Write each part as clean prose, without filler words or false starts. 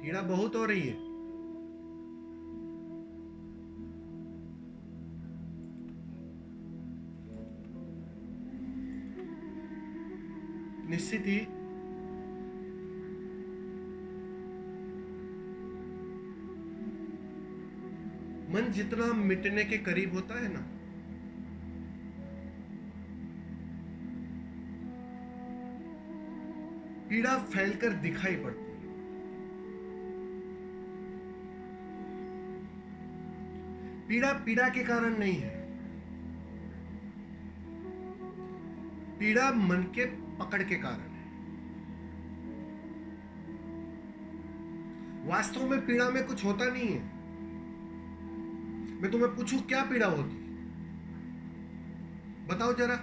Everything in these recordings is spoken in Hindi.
पीड़ा बहुत हो रही है। निश्चित ही मन जितना मिटने के करीब होता है ना, पीड़ा फैलकर दिखाई पड़ती है। पीड़ा पीड़ा के कारण नहीं है, पीड़ा मन के पकड़ के कारण है। वास्तव में पीड़ा में कुछ होता नहीं है। मैं तुम्हें पूछूं क्या पीड़ा होती है, बताओ जरा।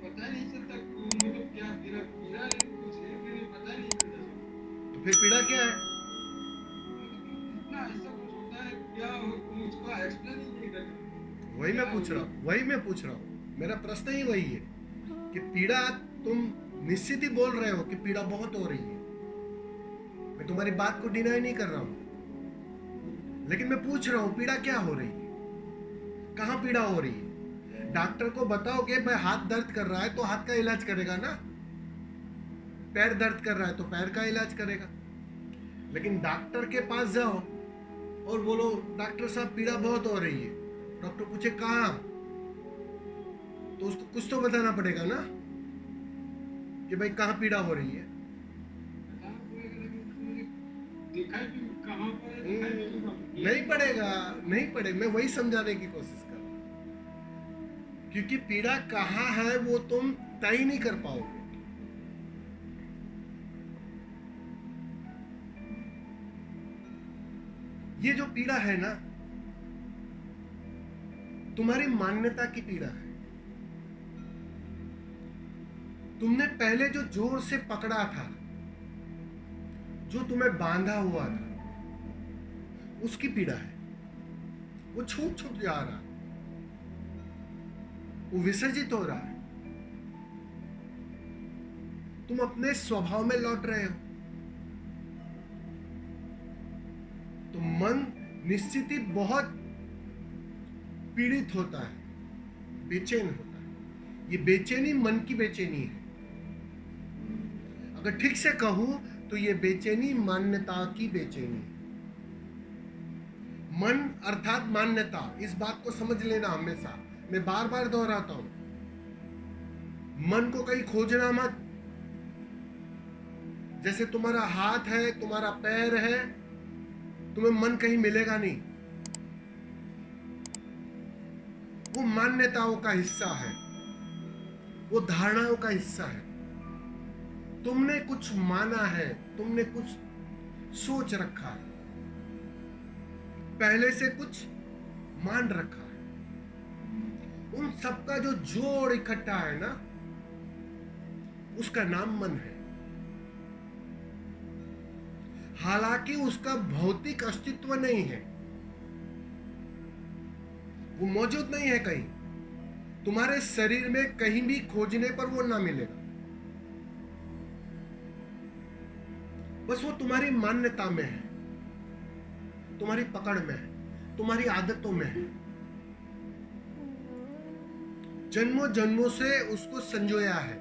पता नहीं चलता मतलब क्या पीड़ा पीड़ा कुछ है कि नहीं पता नहीं चलता। तो फिर पीड़ा क्या है? इतना ऐसा कुछ होता है क्या मुझको एक्सप्लेन ही नहीं करता। वही मैं पूछ रहा हूँ, मेरा प्रश्न ही वही है कि पीड़ा, तुम निश्चित ही बोल रहे हो कि पीड़ा बहुत हो रही है। मैं तुम्हारी बात को डिनाई नहीं कर रहा हूं, लेकिन मैं पूछ रहा हूं पीड़ा क्या हो रही है, कहां पीड़ा हो रही है। डॉक्टर को बताओगे भाई हाथ दर्द कर रहा है तो हाथ का इलाज करेगा ना, पैर दर्द कर रहा है तो पैर का इलाज करेगा। लेकिन डॉक्टर के पास जाओ और बोलो डॉक्टर साहब पीड़ा बहुत हो रही है, डॉक्टर पूछे कहां, तो उसको कुछ तो बताना पड़ेगा ना कि भाई कहां पीड़ा हो रही है। दिखाई भी कहाँ पर है, दिखाई भी कहाँ पर है। नहीं पड़ेगा, नहीं पड़ेगा, मैं वही समझाने की कोशिश कर रहा हूं, क्योंकि पीड़ा कहाँ है वो तुम तय नहीं कर पाओगे। ये जो पीड़ा है ना, तुम्हारी मान्यता की पीड़ा है। तुमने पहले जो जोर से पकड़ा था, जो तुम्हें बांधा हुआ था, उसकी पीड़ा है। वो छूट छूट जा रहा है, वो विसर्जित हो रहा है, तुम अपने स्वभाव में लौट रहे हो। तो मन निश्चित ही बहुत पीड़ित होता है, बेचैन होता है। ये बेचैनी मन की बेचैनी है। अगर ठीक से कहूं तो ये बेचैनी मान्यता की बेचैनी है। मन अर्थात मान्यता, इस बात को समझ लेना हमेशा, मैं बार बार दोहराता हूं। मन को कहीं खोजना मत। जैसे तुम्हारा हाथ है, तुम्हारा पैर है, तुम्हें मन कहीं मिलेगा नहीं। वो मान्यताओं का हिस्सा है, वो धारणाओं का हिस्सा है। तुमने कुछ माना है, तुमने कुछ सोच रखा है, पहले से कुछ मान रखा है। उन सबका जो जोड़ इकट्ठा है ना, उसका नाम मन है। हालांकि उसका भौतिक अस्तित्व नहीं है, वो मौजूद नहीं है कहीं। तुम्हारे शरीर में कहीं भी खोजने पर वो ना मिलेगा। बस वो तुम्हारी मान्यता में है, तुम्हारी पकड़ में है, तुम्हारी आदतों में है। जन्मों जन्मों से उसको संजोया है,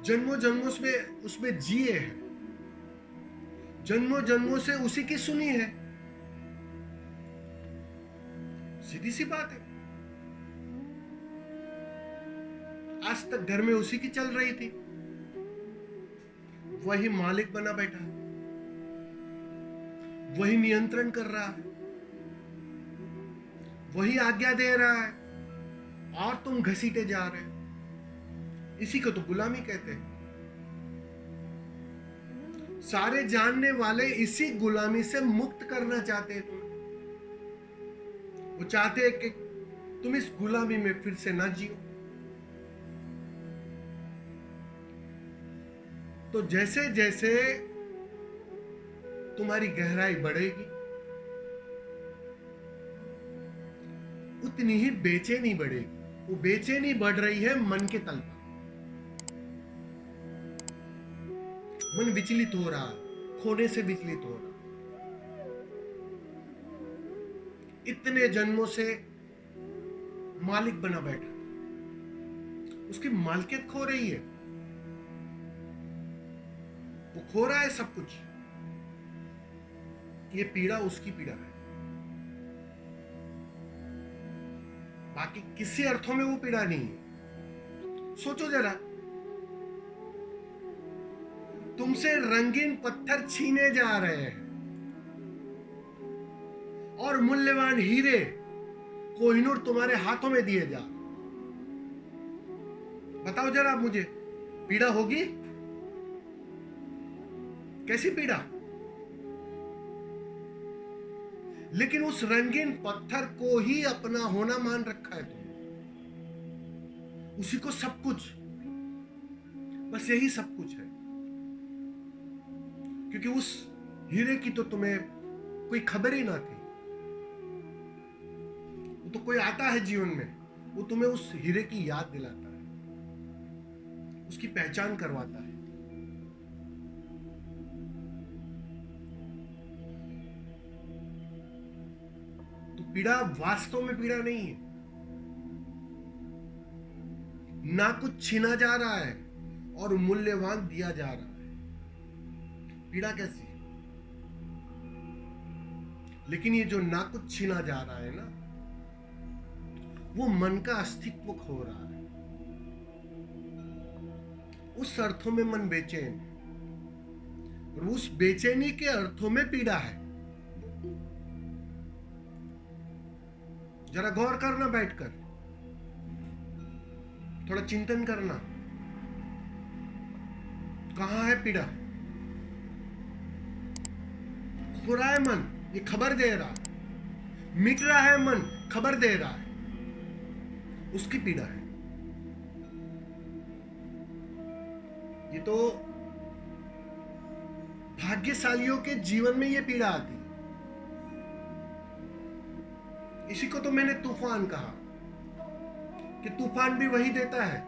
जन्मों जन्मों से उसमें जिए हैं, जन्मों जन्मों से उसी की सुनी है। सीधी सी बात है। आज तक घर में उसी की चल रही थी, वही मालिक बना बैठा है, वही नियंत्रण कर रहा है, वही आज्ञा दे रहा है, और तुम घसीटे जा रहे हो। इसी को तो गुलामी कहते हैं। सारे जानने वाले इसी गुलामी से मुक्त करना चाहते हैं तुम्हें। वो चाहते हैं कि तुम इस गुलामी में फिर से ना जियो। तो जैसे जैसे तुम्हारी गहराई बढ़ेगी, उतनी ही बेचैनी बढ़ेगी। वो बेचैनी बढ़ रही है मन के तल पर। मन विचलित हो रहा है, खोने से विचलित हो रहा है। इतने जन्मों से मालिक बना बैठा, उसकी मालकियत खो रही है, वो खो रहा है सब कुछ। ये पीड़ा उसकी पीड़ा है, बाकी किसी अर्थों में वो पीड़ा नहीं है। सोचो जरा, तुमसे रंगीन पत्थर छीने जा रहे हैं और मूल्यवान हीरे कोहिनूर तुम्हारे हाथों में दिए जा। बताओ जरा मुझे, पीड़ा होगी? कैसी पीड़ा? लेकिन उस रंगीन पत्थर को ही अपना होना मान रखा है तुमने, उसी को सब कुछ, बस यही सब कुछ है। क्योंकि उस हीरे की तो तुम्हें कोई खबर ही ना थी। वो तो कोई आता है जीवन में, वो तुम्हें उस हीरे की याद दिलाता है, उसकी पहचान करवाता है। तो पीड़ा वास्तव में पीड़ा नहीं है, ना कुछ छीना जा रहा है और मूल्यवान दिया जा रहा है। पीड़ा कैसी? लेकिन ये जो ना कुछ छीना जा रहा है ना, वो मन का अस्तित्व खो रहा है। उस अर्थों में मन बेचैन है, और उस बेचैनी के अर्थों में पीड़ा है। जरा गौर करना, बैठकर थोड़ा चिंतन करना, कहां है पीड़ा? खो रहा है मन, ये खबर दे रहा है। मिट रहा है मन, खबर दे रहा है, उसकी पीड़ा है। ये तो भाग्यशालियों के जीवन में ये पीड़ा आती है। इसी को तो मैंने तूफान कहा, कि तूफान भी वही देता है।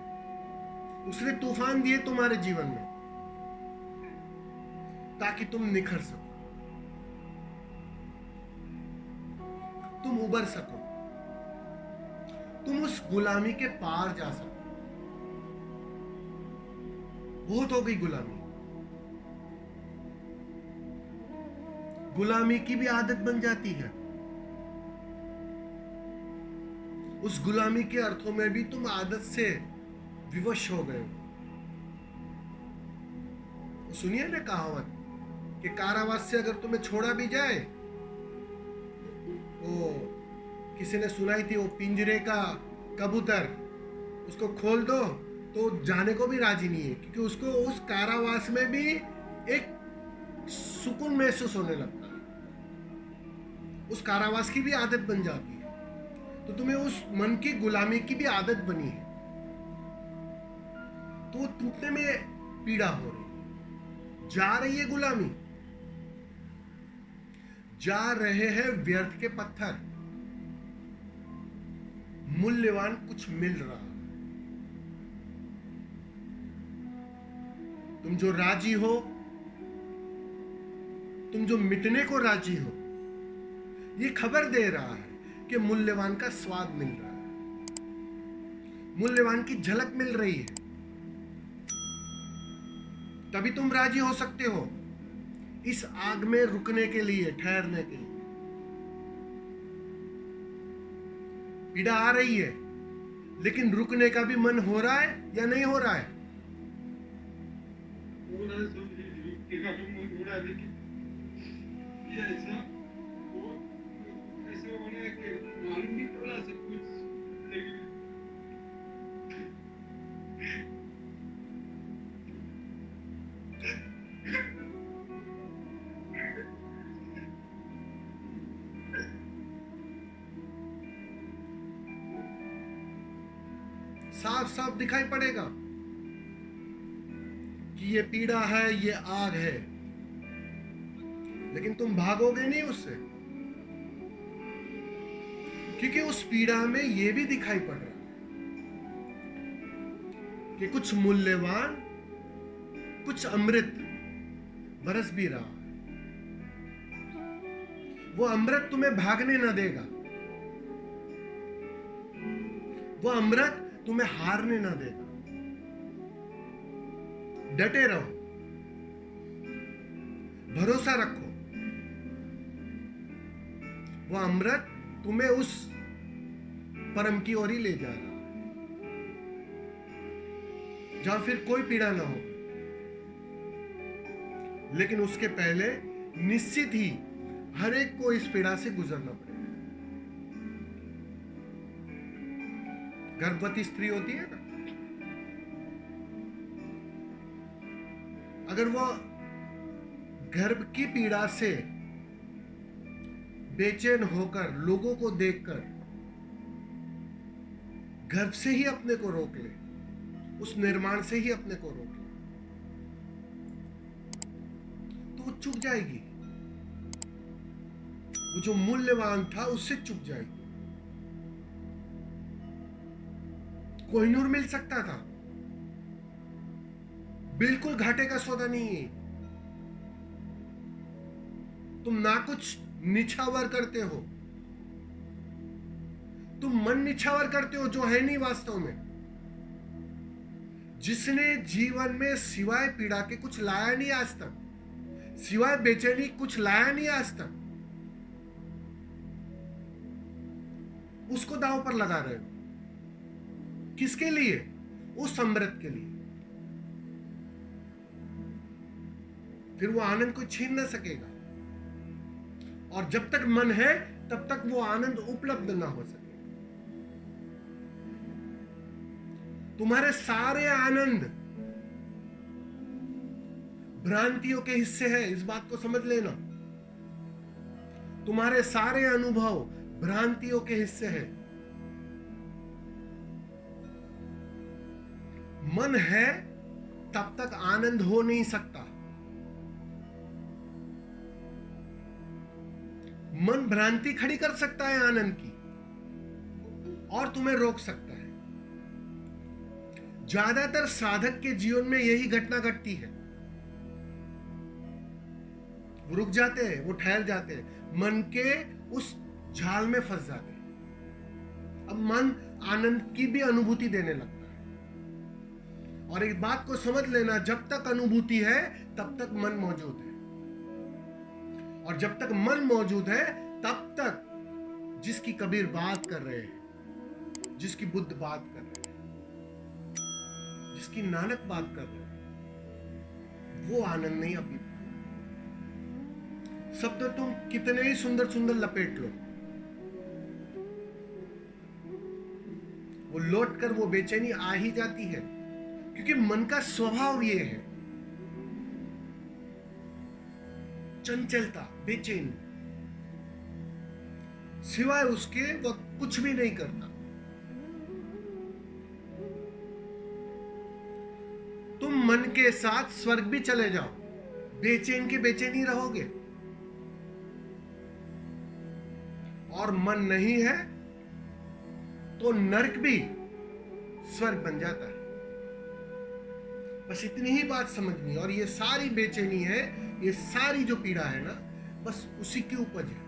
उसने तूफान दिए तुम्हारे जीवन में ताकि तुम निखर सको, तुम उबर सको, तुम उस गुलामी के पार जा सको। बहुत हो गई गुलामी, गुलामी की भी आदत बन जाती है। उस गुलामी के अर्थों में भी तुम आदत से विवश हो गए हो। सुनिए ना कहावत कि कारावास से अगर तुम्हें छोड़ा भी जाए, वो किसी ने सुनाई थी, वो पिंजरे का कबूतर, उसको खोल दो तो जाने को भी राजी नहीं है, क्योंकि उसको उस कारावास में भी एक सुकून महसूस होने लगता है। उस कारावास की भी आदत बन जाती है। तो तुम्हें उस मन की गुलामी की भी आदत बनी है, तो वो टूटने में पीड़ा हो रही है। जा रही है गुलामी, जा रहे हैं व्यर्थ के पत्थर, मूल्यवान कुछ मिल रहा है। तुम जो राजी हो, तुम जो मिटने को राजी हो, ये खबर दे रहा है कि मूल्यवान का स्वाद मिल रहा है, मूल्यवान की झलक मिल रही है। तभी तुम राजी हो सकते हो इस आग में रुकने के लिए, ठहरने के लिए। पीड़ा आ रही है, लेकिन रुकने का भी मन हो रहा है या नहीं हो रहा है? साफ साफ दिखाई पड़ेगा कि ये पीड़ा है, ये आग है, लेकिन तुम भागोगे नहीं उससे, क्योंकि उस पीड़ा में ये भी दिखाई पड़ रहा है कि कुछ मूल्यवान, कुछ अमृत बरस भी रहा है। वो अमृत तुम्हें भागने न देगा, वो अमृत तुम्हें हारने न देगा। डटे रहो, भरोसा रखो, वो अमृत तुम्हें उस परम की ओर ही ले जा रहा है, जहां फिर कोई पीड़ा ना हो। लेकिन उसके पहले निश्चित ही हर एक को इस पीड़ा से गुजरना पड़ेगा। गर्भवती स्त्री होती है ना, अगर वो गर्भ की पीड़ा से बेचैन होकर लोगों को देखकर गर्भ से ही अपने को रोक ले, उस निर्माण से ही अपने को रोक ले, तो वो चूक जाएगी। वो जो मूल्यवान था उससे चूक जाएगी। कोहिनूर मिल सकता था, बिल्कुल घाटे का सौदा नहीं है। तुम ना कुछ निछावर करते हो, तुम मन निछावर करते हो जो है नहीं वास्तव में। जिसने जीवन में सिवाय पीड़ा के कुछ लाया नहीं आज तक, सिवाय बेचैनी कुछ लाया नहीं आज तक, उसको दांव पर लगा रहे हो। किसके लिए? उस अमृत के लिए। फिर वो आनंद कोई छीन ना सकेगा, और जब तक मन है तब तक वो आनंद उपलब्ध ना हो सके। तुम्हारे सारे आनंद भ्रांतियों के हिस्से हैं, इस बात को समझ लेना। तुम्हारे सारे अनुभव भ्रांतियों के हिस्से हैं। मन है तब तक आनंद हो नहीं सकता। मन भ्रांति खड़ी कर सकता है आनंद की, और तुम्हें रोक सकता है। ज्यादातर साधक के जीवन में यही घटना घटती है। वो रुक जाते हैं, वो ठहर जाते हैं, मन के उस जाल में फंस जाते हैं। अब मन आनंद की भी अनुभूति देने लगता है। और एक बात को समझ लेना, जब तक अनुभूति है तब तक मन मौजूद है, और जब तक मन मौजूद है तब तक जिसकी कबीर बात कर रहे हैं, जिसकी बुद्ध बात कर रहे हैं, जिसकी नानक बात कर रहे हैं, वो आनंद नहीं अभी। शब्द तुम कितने ही सुंदर सुंदर लपेट लो, वो लौट कर वो बेचैनी आ ही जाती है, क्योंकि मन का स्वभाव ये है, चंचलता, बेचैनी। सिवाय उसके वह कुछ भी नहीं करता। तुम मन के साथ स्वर्ग भी चले जाओ, बेचैन के बेचैन ही रहोगे। और मन नहीं है तो नरक भी स्वर्ग बन जाता है। बस इतनी ही बात समझनी। और ये सारी बेचैनी है, ये सारी जो पीड़ा है ना, बस उसी की उपज है,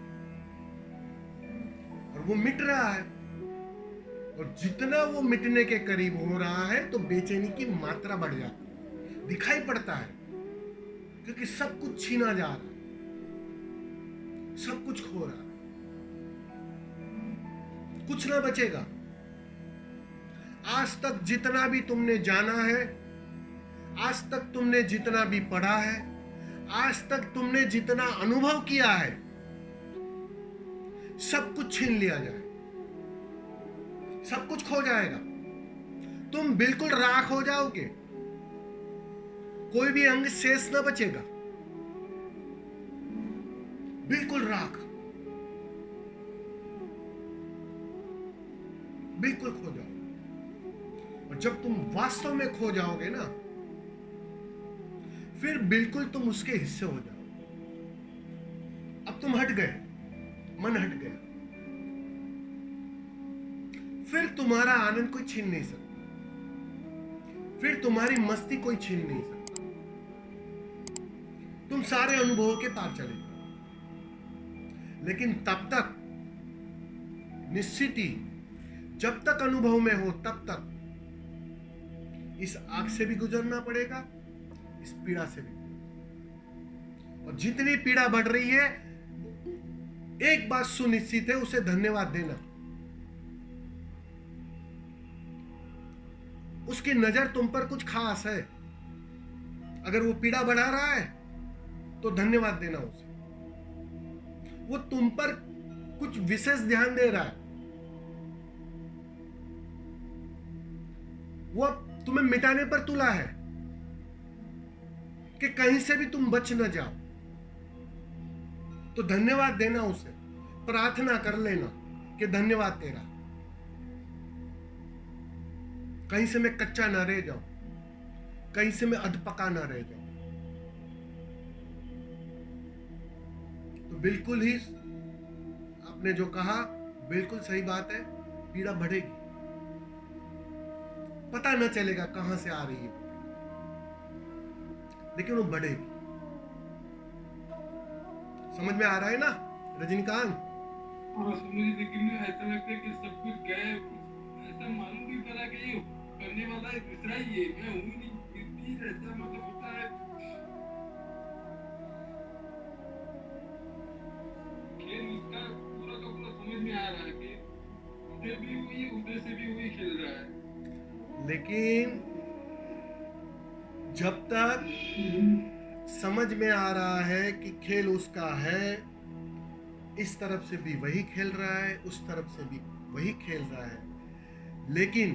और वो मिट रहा है। और जितना वो मिटने के करीब हो रहा है तो बेचैनी की मात्रा बढ़ जाती है, दिखाई पड़ता है, क्योंकि सब कुछ छीना जा रहा है, सब कुछ खो रहा है, कुछ ना बचेगा। आज तक जितना भी तुमने जाना है, आज तक तुमने जितना भी पढ़ा है, आज तक तुमने जितना अनुभव किया है, सब कुछ छीन लिया जाए, सब कुछ खो जाएगा। तुम बिल्कुल राख हो जाओगे, कोई भी अंग शेष ना बचेगा, बिल्कुल राख, बिल्कुल खो जाओगे। और जब तुम वास्तव में खो जाओगे ना, फिर बिल्कुल तुम उसके हिस्से हो जाओगे। अब तुम हट गए, मन हट गया, फिर तुम्हारा आनंद कोई छीन नहीं सकता, फिर तुम्हारी मस्ती कोई छीन नहीं सकता। तुम तुम सारे अनुभवों के पार चले जाओ। लेकिन तब तक निश्चित ही, जब तक अनुभव में हो तब तक इस आग से भी गुजरना पड़ेगा, इस पीड़ा से भी। और जितनी पीड़ा बढ़ रही है, एक बात सुनिश्चित है, उसे धन्यवाद देना। उसकी नजर तुम पर कुछ खास है। अगर वो पीड़ा बढ़ा रहा है तो धन्यवाद देना उसे। वो तुम पर कुछ विशेष ध्यान दे रहा है। वो तुम्हें मिटाने पर तुला है कि कहीं से भी तुम बच न जाओ। तो धन्यवाद देना उसे, प्रार्थना कर लेना कि धन्यवाद तेरा, कहीं से मैं कच्चा ना रह जाऊं, कहीं से मैं अधपका ना रह जाऊं। तो बिल्कुल ही आपने जो कहा बिल्कुल सही बात है। पीड़ा बढ़ेगी, पता न चलेगा कहां से आ रही है, लेकिन वो बढ़ेगी। समझ में आ रहा है ना रजनीकांत? और समझ, लेकिन ऐसा लगता है कि सब कुछ गए, ऐसा मालूम नहीं पड़ा कि ये करने वाला है दूसरा ही है, मैं हूं नहीं, इतनी ऐसा मतलब होता है। खेल उसका पूरा का पूरा समझ में आ रहा है कि उधर भी वही, उधर से भी वही खेल रहा है। लेकिन जब तक समझ में आ रहा है कि खेल उसका है, इस तरफ से भी वही खेल रहा है, उस तरफ से भी वही खेल रहा है, लेकिन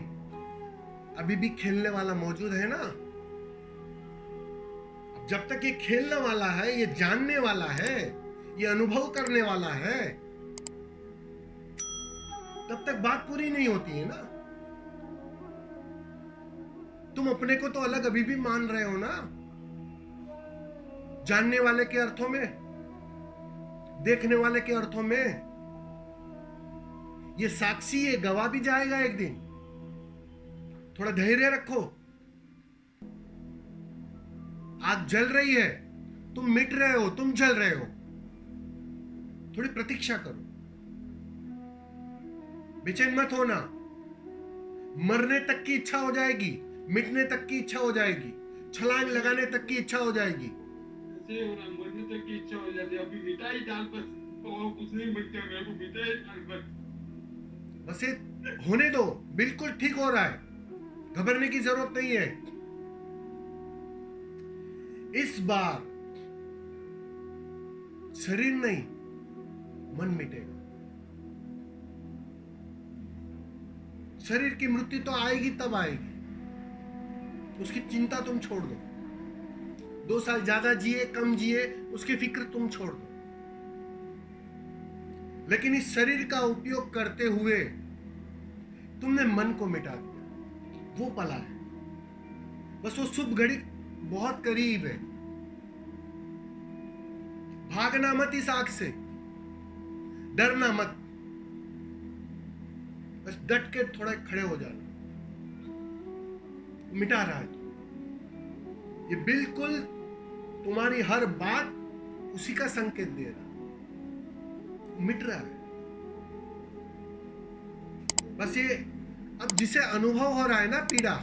अभी भी खेलने वाला मौजूद है ना। जब तक ये खेलने वाला है, ये जानने वाला है, ये अनुभव करने वाला है, तब तक बात पूरी नहीं होती है ना। तुम अपने को तो अलग अभी भी मान रहे हो ना, जानने वाले के अर्थों में, देखने वाले के अर्थों में। ये साक्षी, ये गवाह भी जाएगा एक दिन। थोड़ा धैर्य रखो। आग जल रही है, तुम मिट रहे हो, तुम जल रहे हो, थोड़ी प्रतीक्षा करो। बेचैन मत होना। मरने तक की इच्छा हो जाएगी, मिटने तक की इच्छा हो जाएगी, छलांग लगाने तक की इच्छा हो जाएगी। ऐसे हो रहा, मरने तक की इच्छा हो जाती है। अभी मिटा ही डाल पर, और कुछ नहीं मिटता, मेरे को मिटा ही डाल पर। बस ये होने दो, बिल्कुल ठीक हो रहा है, घबराने की जरूरत नहीं है। इस बार शरीर नहीं, मन मिटेगा। शरीर की मृत्यु तो आएगी, तब आएगी, उसकी चिंता तुम छोड़ दो। 2 साल ज्यादा जिए, कम जिए, उसकी फिक्र तुम छोड़ दो। लेकिन इस शरीर का उपयोग करते हुए तुमने मन को मिटा दिया, वो पला है। बस वो शुभ घड़ी बहुत करीब है। भागना मत इस आग से, डरना मत, बस डट के थोड़ा खड़े हो जाना। मिटा रहा है ये, बिल्कुल तुम्हारी हर बात उसी का संकेत दे रहा है, मिट रहा है। बस ये अब जिसे अनुभव हो रहा है ना पीड़ा,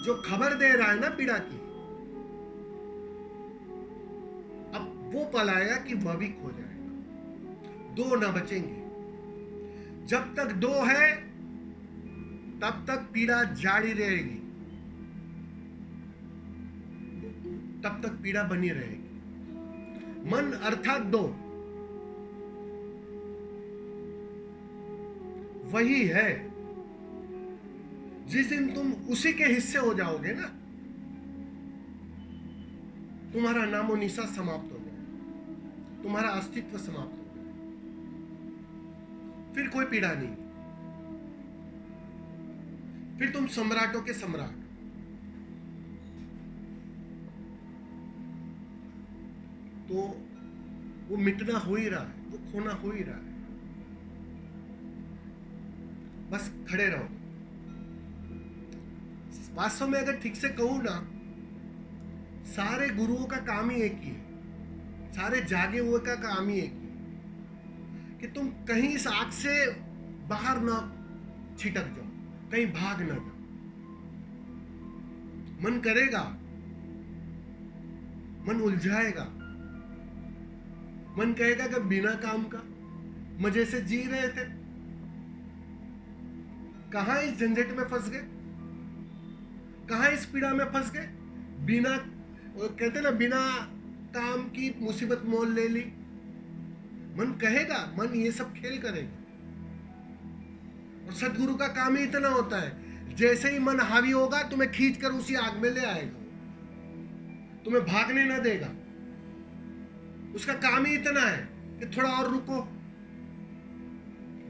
जो खबर दे रहा है ना पीड़ा की, अब वो पल आएगा कि वह भी खो जाएगा। 2 ना बचेंगे। जब तक 2 है तब तक पीड़ा जारी रहेगी, तब तक पीड़ा बनी रहेगी। मन अर्थात 2 वही है। जिस दिन तुम उसी के हिस्से हो जाओगे ना, तुम्हारा नामो निशा समाप्त हो गया, तुम्हारा अस्तित्व समाप्त हो गया, फिर कोई पीड़ा नहीं, फिर तुम सम्राटों के सम्राट। तो वो मिटना हो ही रहा है, वो खोना हो ही रहा है। बस खड़े रहो। वास्तव में अगर ठीक से कहूं ना, सारे गुरुओं का काम ही एक ही है, सारे जागे हुए का काम ही एक ही है कि तुम कहीं इस आग से बाहर ना छिटक जाओ, कहीं भाग ना जाओ। मन करेगा, मन उलझाएगा, मन कहेगा कि बिना काम का मजे से जी रहे थे, कहां इस झंझट में फंस गए, कहां इस पीड़ा में फंस गए। बिना, वो कहते ना, बिना काम की मुसीबत मोल ले ली। मन कहेगा, मन ये सब खेल करेगा। और सदगुरु का काम ही इतना होता है, जैसे ही मन हावी होगा तुम्हें खींचकर उसी आग में ले आएगा, तुम्हें भागने ना देगा। उसका काम ही इतना है कि थोड़ा और रुको,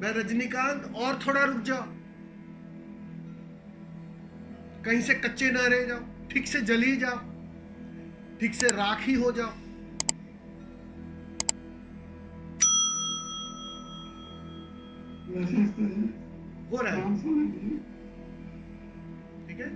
मैं रजनीकांत, और थोड़ा रुक जाओ, कहीं से कच्चे ना रह जाओ, ठीक से जली जाओ, ठीक से राख ही हो जाओ। हो रहा है, ठीक है।